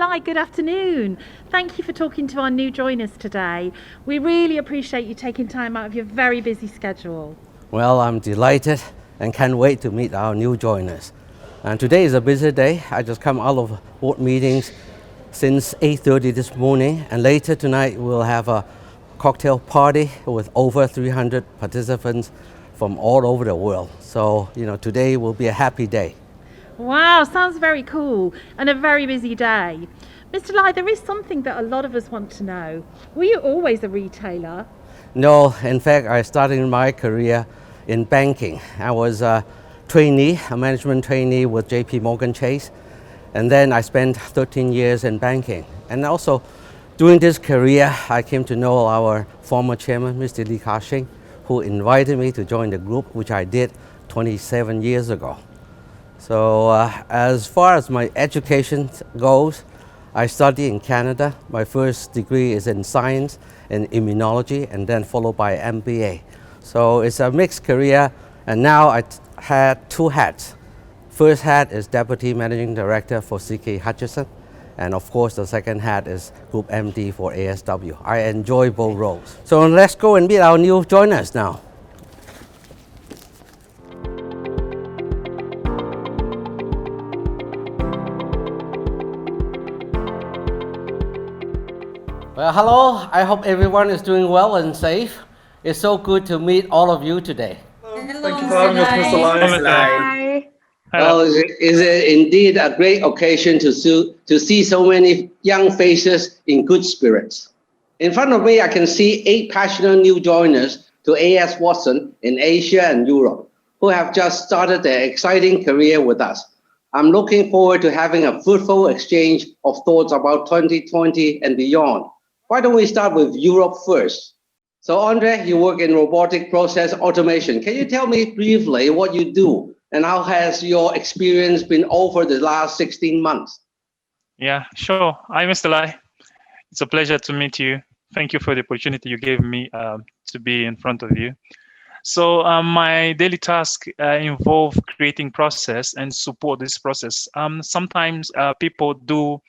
Lai, good afternoon. Thank you for talking to our new joiners today. We really appreciate you taking time out of your very busy schedule. Well, I'm delighted and can't wait to meet our new joiners. And today is a busy day. I just come out of board meetings since 8:30 this morning, and later tonight we'll have a cocktail party with over 300 participants from all over the world. So, today will be a happy day. Wow, sounds very cool and a very busy day. Mr. Lai, there is something that a lot of us want to know. Were you always a retailer? No, in fact, I started my career in banking. I was a trainee, a management trainee with JP Morgan Chase, and then I spent 13 years in banking. And also, during this career, I came to know our former chairman, Mr. Li Ka-shing, who invited me to join the group, which I did 27 years ago. So as far as my education goes, I studied in Canada. My first degree is in science and immunology, and then followed by MBA. So it's a mixed career, and now I had two hats. First hat is Deputy Managing Director for CK Hutchison, and of course the second hat is Group MD for ASW. I enjoy both roles. So let's go and meet our new joiners now. Well, hello. I hope everyone is doing well and safe. It's so good to meet all of you today. Thank you for having us, Mr. Lai. Well, is it indeed a great occasion to see so many young faces in good spirits. In front of me, I can see 8 passionate new joiners to AS Watson in Asia and Europe, who have just started their exciting career with us. I'm looking forward to having a fruitful exchange of thoughts about 2020 and beyond. Why don't we start with Europe first? So Andre, you work in robotic process automation. Can you tell me briefly what you do and how has your experience been over the last 16 months? Yeah, sure. Hi, Mr. Lai. It's a pleasure to meet you. Thank you for the opportunity you gave me to be in front of you. So my daily tasks involve creating process and support this process. Sometimes people do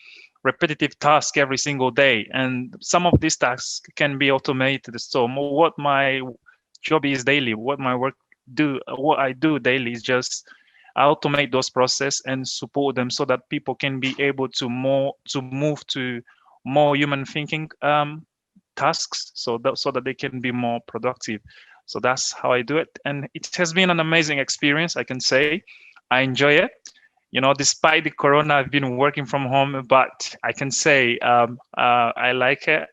repetitive tasks every single day, and some of these tasks can be automated. So what my job is daily, what I do daily is just automate those processes and support them so that people can be able to move to more human thinking tasks, so that they can be more productive. So that's how I do it, and it has been an amazing experience. I can say I enjoy it. Despite the corona, I've been working from home, but I can say I like it.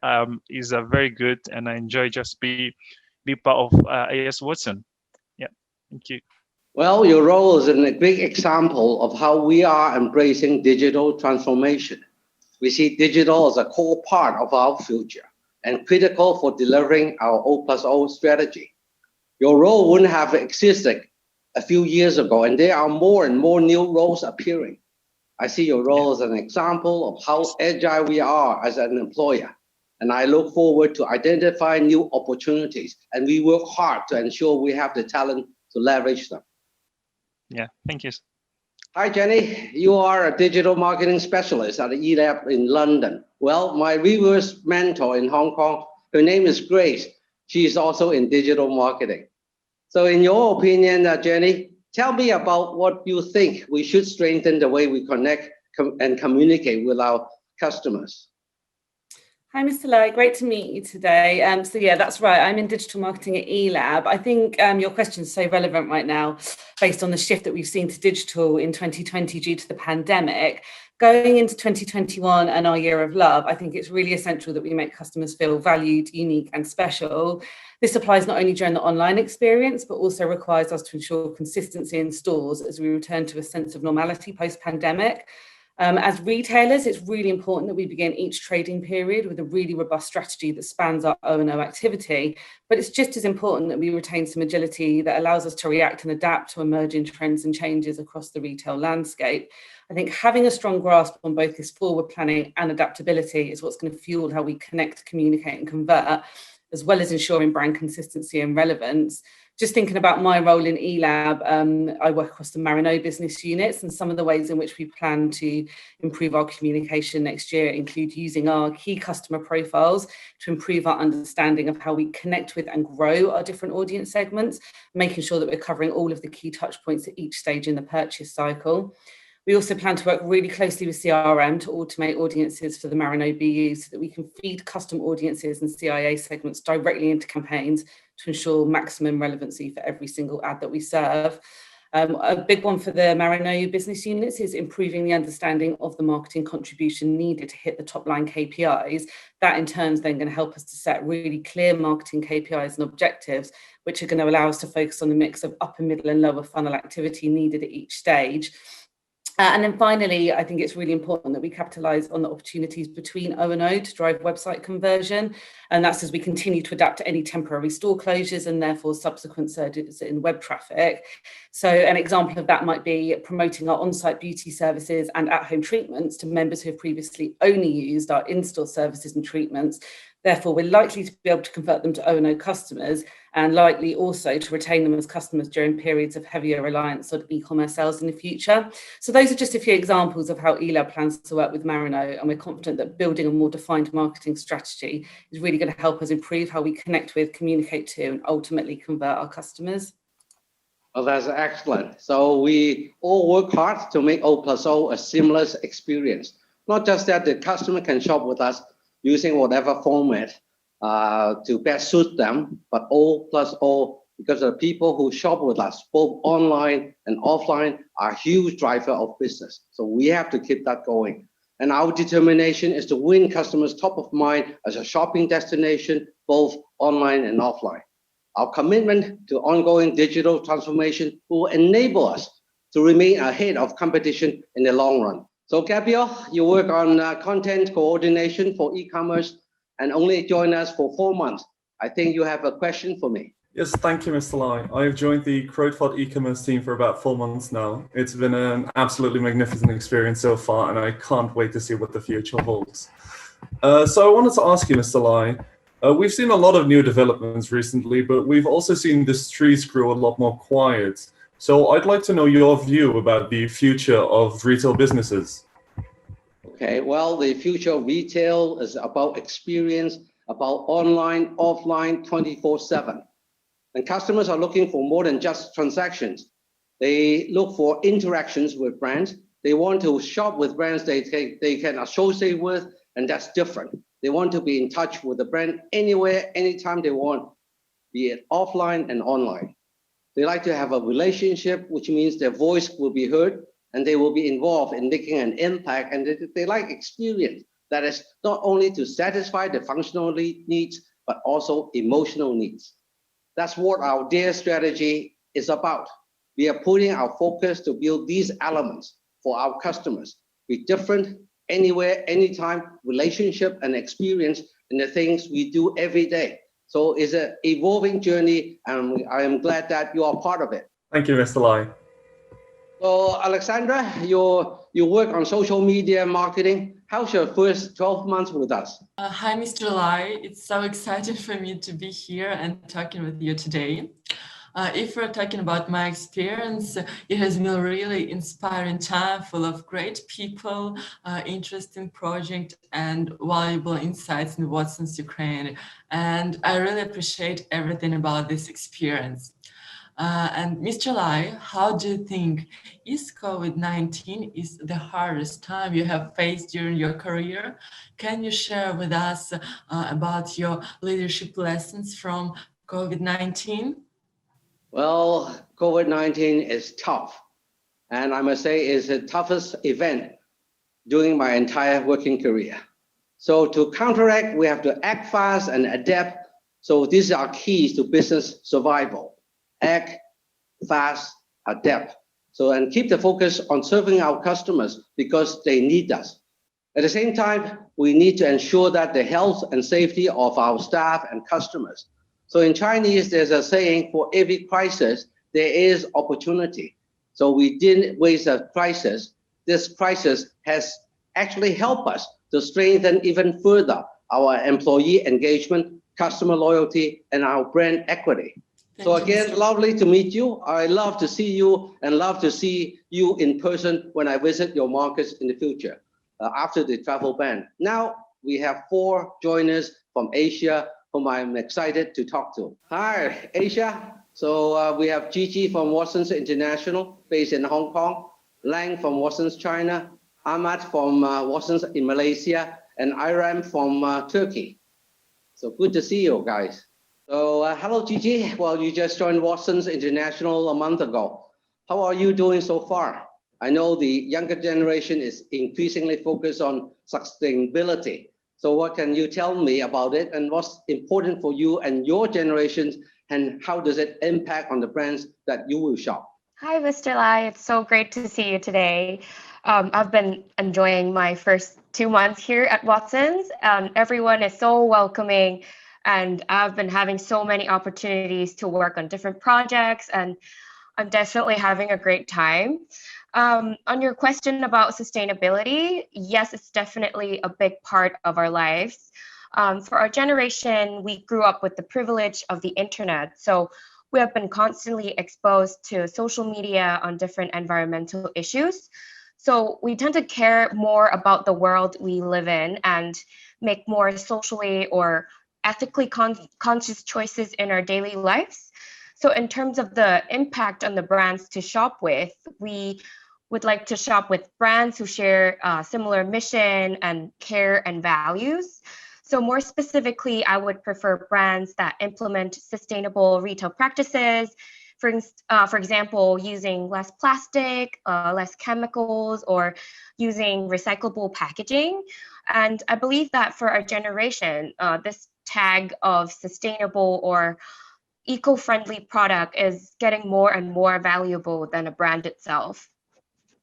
It's very good, and I enjoy just be part of AS Watson. Yeah, thank you. Well, your role is a great example of how we are embracing digital transformation. We see digital as a core part of our future and critical for delivering our O+O strategy. Your role wouldn't have existed a few years ago, and there are more and more new roles appearing. I see your role as an example of how agile we are as an employer, and I look forward to identify new opportunities, and we work hard to ensure we have the talent to leverage them. Yeah, thank you. Hi, Jenny. You are a digital marketing specialist at the eLab in London. Well, my reverse mentor in Hong Kong, her name is Grace. She is also in digital marketing. So in your opinion, Jenny, tell me about what you think we should strengthen the way we connect and communicate with our customers. Hi, Mr. Lai. Great to meet you today. So yeah, that's right. I'm in digital marketing at eLab. I think your question is so relevant right now, based on the shift that we've seen to digital in 2020 due to the pandemic. Going into 2021 and our year of love, I think it's really essential that we make customers feel valued, unique, and special. This applies not only during the online experience, but also requires us to ensure consistency in stores as we return to a sense of normality post-pandemic. As retailers, it's really important that we begin each trading period with a really robust strategy that spans our O&O activity. But it's just as important that we retain some agility that allows us to react and adapt to emerging trends and changes across the retail landscape. I think having a strong grasp on both this forward planning and adaptability is what's going to fuel how we connect, communicate, and convert, as well as ensuring brand consistency and relevance. Just thinking about my role in eLab, I work across the Marino business units, and some of the ways in which we plan to improve our communication next year include using our key customer profiles to improve our understanding of how we connect with and grow our different audience segments, making sure that we're covering all of the key touch points at each stage in the purchase cycle. We also plan to work really closely with CRM to automate audiences for the Marino BU so that we can feed custom audiences and CIA segments directly into campaigns to ensure maximum relevancy for every single ad that we serve. A big one for the Marino business units is improving the understanding of the marketing contribution needed to hit the top line KPIs. That in turn is then going to help us to set really clear marketing KPIs and objectives, which are going to allow us to focus on the mix of upper, middle and lower funnel activity needed at each stage. And then finally, I think it's really important that we capitalise on the opportunities between O&O to drive website conversion. And that's as we continue to adapt to any temporary store closures and therefore subsequent surges in web traffic. So an example of that might be promoting our on-site beauty services and at-home treatments to members who have previously only used our in-store services and treatments. Therefore, we're likely to be able to convert them to O&O customers and likely also to retain them as customers during periods of heavier reliance on e-commerce sales in the future. So those are just a few examples of how eLab plans to work with Marino, and we're confident that building a more defined marketing strategy is really going to help us improve how we connect with, communicate to, and ultimately convert our customers. Well, that's excellent. So we all work hard to make O+O a seamless experience. Not just that the customer can shop with us using whatever format to best suit them, but O+O, because the people who shop with us, both online and offline, are a huge driver of business. So we have to keep that going. And our determination is to win customers top of mind as a shopping destination, both online and offline. Our commitment to ongoing digital transformation will enable us to remain ahead of competition in the long run. So Gabriel, you work on content coordination for e-commerce and only join us for 4 months. I think you have a question for me. Yes, thank you, Mr. Lai. I've joined the Crowdfund e-commerce team for about 4 months now. It's been an absolutely magnificent experience so far, and I can't wait to see what the future holds. So I wanted to ask you, Mr. Lai, we've seen a lot of new developments recently, but we've also seen the streets grow a lot more quiet. So I'd like to know your view about the future of retail businesses. Okay, well, the future of retail is about experience, about online, offline, 24/7. And customers are looking for more than just transactions. They look for interactions with brands. They want to shop with brands they can associate with, and that's different. They want to be in touch with the brand anywhere, anytime they want, be it offline and online. They like to have a relationship, which means their voice will be heard and they will be involved in making an impact, and they like experience that is not only to satisfy the functional needs, but also emotional needs. That's what our DARE strategy is about. We are putting our focus to build these elements for our customers. Be different, anywhere, anytime, relationship and experience in the things we do every day. So it's an evolving journey, and I am glad that you are part of it. Thank you, Mr. Lai. So Alexandra, you work on social media marketing. How's your first 12 months with us? Hi, Mr. Lai. It's so exciting for me to be here and talking with you today. If we're talking about my experience, it has been a really inspiring time full of great people, interesting project, and valuable insights in what's in Ukraine. And I really appreciate everything about this experience. And Mr. Lai, how do you think is COVID-19 is the hardest time you have faced during your career? Can you share with us about your leadership lessons from COVID-19? Well, COVID-19 is tough, and I must say it's the toughest event during my entire working career. So to counteract, we have to act fast and adapt. So these are keys to business survival. Act fast, adapt. So, and keep the focus on serving our customers because they need us. At the same time, we need to ensure that the health and safety of our staff and customers. So in Chinese, there's a saying, for every crisis, there is opportunity. So we didn't waste a crisis. This crisis has actually helped us to strengthen even further our employee engagement, customer loyalty, and our brand equity. So again, lovely to meet you. I love to see you and love to see you in person when I visit your markets in the future after the travel ban. Now we have 4 joiners from Asia whom I'm excited to talk to. Hi, Asia. So we have Gigi from Watsons International based in Hong Kong, Lang from Watsons China, Ahmad from Watsons in Malaysia, and Iram from Turkey. So good to see you guys. So hello, Gigi. Well, you just joined Watsons International a month ago. How are you doing so far? I know the younger generation is increasingly focused on sustainability. So what can you tell me about it, and what's important for you and your generations, and how does it impact on the brands that you will shop? Hi, Mr. Lai. It's so great to see you today. I've been enjoying my first 2 months here at Watsons. Everyone is so welcoming, and I've been having so many opportunities to work on different projects, and I'm definitely having a great time. On your question about sustainability, yes, it's definitely a big part of our lives. For our generation, we grew up with the privilege of the internet, so we have been constantly exposed to social media on different environmental issues. So we tend to care more about the world we live in and make more socially or ethically conscious choices in our daily lives. So in terms of the impact on the brands to shop with, we would like to shop with brands who share similar mission and care and values. So more specifically, I would prefer brands that implement sustainable retail practices, for example, using less plastic, less chemicals, or using recyclable packaging. And I believe that for our generation, this tag of sustainable or eco-friendly product is getting more and more valuable than a brand itself.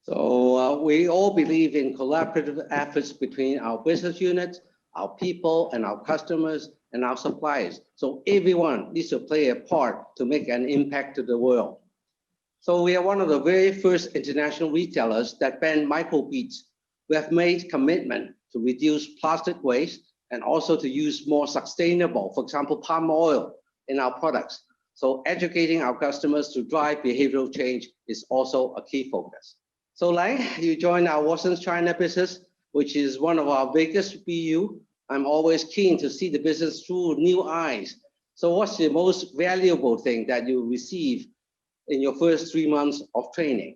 So we all believe in collaborative efforts between our business units, our people, and our customers, and our suppliers. So everyone needs to play a part to make an impact to the world. So we are one of the very first international retailers that ban microbeads. We have made commitment to reduce plastic waste and also to use more sustainable, for example, palm oil in our products. So educating our customers to drive behavioral change is also a key focus. So Lang, you joined our Watsons China business, which is one of our biggest BU. I'm always keen to see the business through new eyes. So what's the most valuable thing that you receive in your first 3 months of training?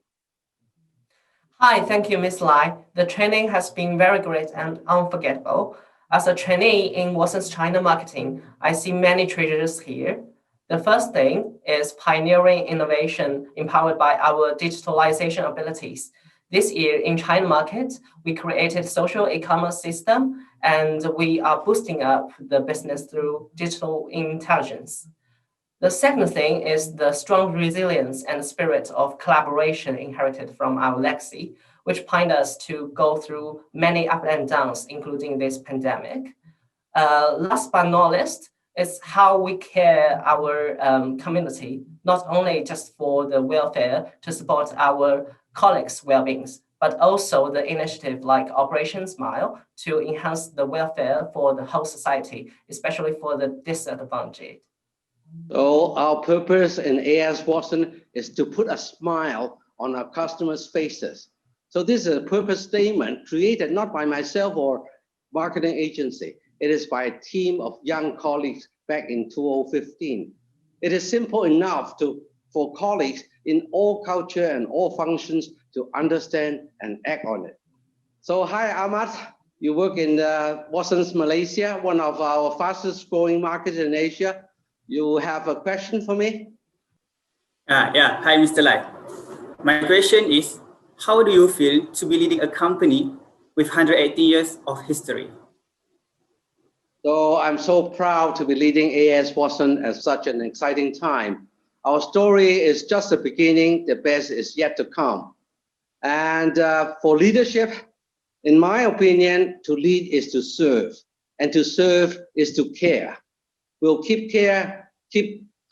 Hi, thank you, Ms. Lai. The training has been very great and unforgettable. As a trainee in Watsons China marketing, I see many treasures here. The first thing is pioneering innovation empowered by our digitalization abilities. This year in China market, we created social e-commerce system, and we are boosting up the business through digital intelligence. The second thing is the strong resilience and spirit of collaboration inherited from our legacy, which point us to go through many ups and downs, including this pandemic. Last but not least, is how we care our community, not only just for the welfare to support our colleagues' well-being, but also the initiative like Operation Smile to enhance the welfare for the whole society, especially for the disadvantaged. So our purpose in AS Watson is to put a smile on our customers' faces. So this is a purpose statement created not by myself or marketing agency. It is by a team of young colleagues back in 2015. It is simple enough for colleagues in all culture and all functions to understand and act on it. So hi, Ahmad. You work in Watsons Malaysia, one of our fastest growing markets in Asia. You have a question for me? Yeah, hi, Mr. Lai. My question is, how do you feel to be leading a company with 180 years of history? So I'm so proud to be leading AS Watson at such an exciting time. Our story is just the beginning. The best is yet to come. And for leadership, in my opinion, to lead is to serve, and to serve is to care. We'll keep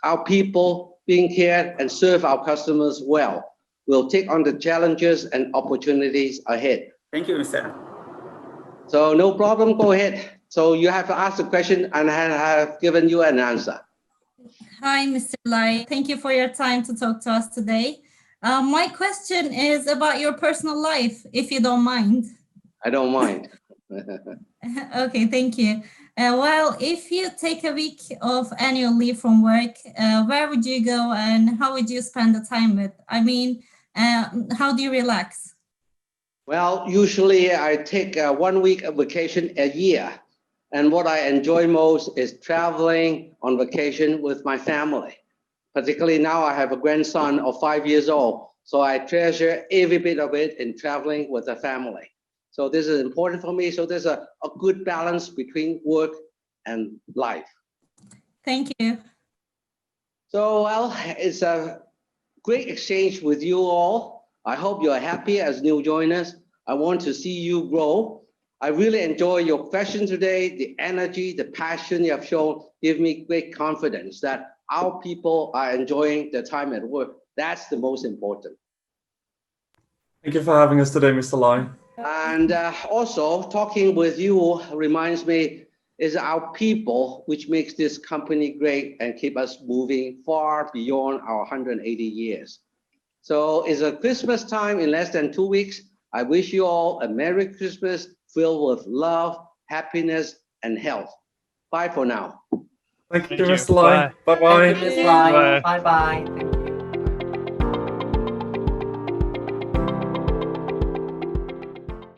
our people being cared and serve our customers well. We'll take on the challenges and opportunities ahead. Thank you, Mr. So no problem, go ahead. So you have to ask the question and I have given you an answer. Hi, Mr. Lai. Thank you for your time to talk to us today. My question is about your personal life, if you don't mind. I don't mind. Okay, thank you. Well, if you take a week of annual leave from work, where would you go and how would you spend the time with? I mean, how do you relax? Well, usually I take 1 week of vacation a year. And what I enjoy most is traveling on vacation with my family. Particularly now I have a grandson of 5 years old. So I treasure every bit of it in traveling with the family. So this is important for me. So there's a good balance between work and life. Thank you. So, well, it's a great exchange with you all. I hope you're happy as new joiners. I want to see you grow. I really enjoy your questions today. The energy, the passion you have shown give me great confidence that our people are enjoying their time at work. That's the most important. Thank you for having us today, Mr. Lai. And also talking with you reminds me is our people, which makes this company great and keep us moving far beyond our 180 years. So it's a Christmas time in less than 2 weeks. I wish you all a Merry Christmas filled with love, happiness, and health. Bye for now. Thank you, you. Mr. Lai. Bye-bye. Thank you, Ms. Lai. Bye. Bye-bye.